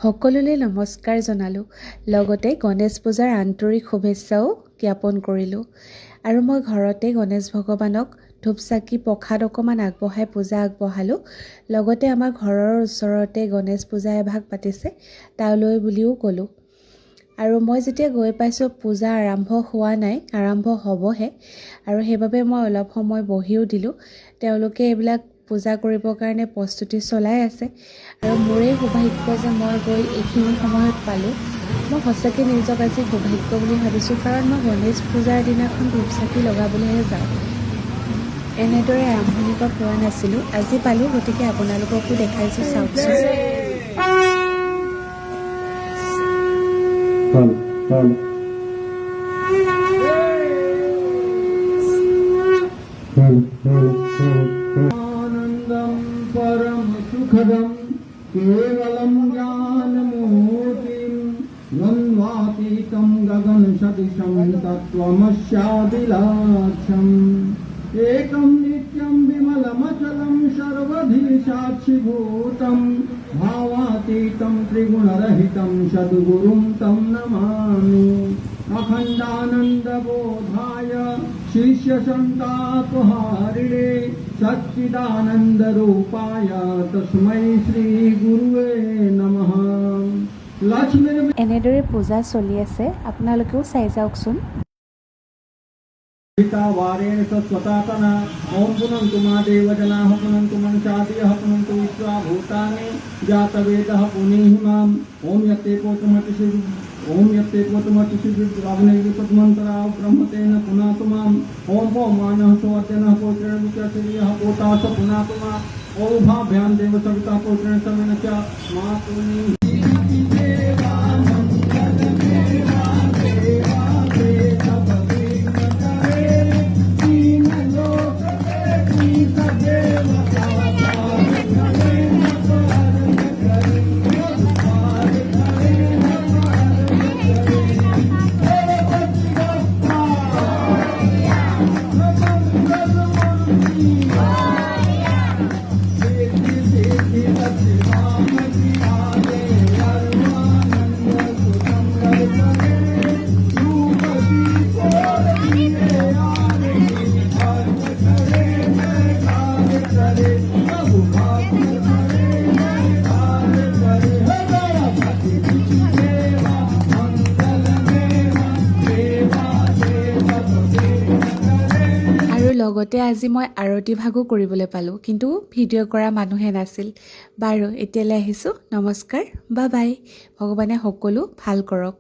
সকলোলৈ নমস্কাৰ জনালোঁ। লগতে গণেশ পূজাৰ আন্তৰিক শুভেচ্ছাও জ্ঞাপন কৰিলোঁ। আৰু মই ঘৰতে গণেশ ভগৱানক ধূপ চাকি প্ৰসাদ অকণমান আগবঢ়াই পূজা আগবঢ়ালোঁ। লগতে আমাৰ ঘৰৰ ওচৰতে গণেশ পূজা এভাগ পাতিছে, তালৈ বুলিও গ'লোঁ। আৰু মই যেতিয়া গৈ পাইছোঁ পূজা আৰম্ভ হোৱা নাই, আৰম্ভ হ'বহে। আৰু সেইবাবে মই অলপ সময় বহিও দিলোঁ। তেওঁলোকে এইবিলাক পূজা কৰিবৰ কাৰণে প্ৰস্তুতি চলাই আছে। আৰু মোৰেই সৌভাগ্য যে মই গৈ এইখিনি সময়ত পালোঁ। মই সঁচাকৈ নিজক আজি সৌভাগ্য বুলি ভাবিছোঁ, কাৰণ মই গণেশ পূজাৰ দিনাখন ধূপ চাকি লগাবলৈহে যাওঁ। এনেদৰে আৰম্ভণিৰ পৰা পোৱা নাছিলোঁ, আজি পালোঁ, গতিকে আপোনালোককো দেখাইছোঁ, চাওকচোন। आनंदम परम सुखदम केवलम ज्ञानमूर्तिम द्वन्द्वातीतं गगन सदृशं तत्त्वमस्यादिलाक्षम् एकं नित्यं विमलमचलं सर्वधि साक्षिभूतं भावातीतं त्रिगुणरहितं सद्गुरुं तं नमामि। अखण्डानन्दबोधाय शिष्यसन्तापहारिणे सच्चिदानन्दरूपाय तस्मै श्रीगुरुवे नमः। लक्ष्मी এনেদৰে পূজা চলি আছে, আপোনালোকেও চাই যাওকচোন। वारेण सत्स्वतातना ओम पुनन्तु मा देवजनाः पुनन्तु मनसादियः पुनन्तु विश्वा भूतानि जातवेदः पुनीहिमाम् ओम यत्ते पोतमतिषि अग्निर्विपद्मन्तरा ब्रह्मतेन पुनातु माम् ओम पौमानः सुवर्धनः पौत्रेण विचर्षणीयः पोतास पुनातु मा ओम भाभ्यां देव सविता पौत्रेण समेन च मातुनि লগতে আজি মই আৰতি ভাগো কৰিবলৈ পালোঁ, কিন্তু ভিডিঅ' কৰা মানুহে নাছিল। বাৰু এতিয়ালৈ আহিছোঁ, নমস্কাৰ, বাই বাই। ভগৱানে সকলো ভাল কৰক।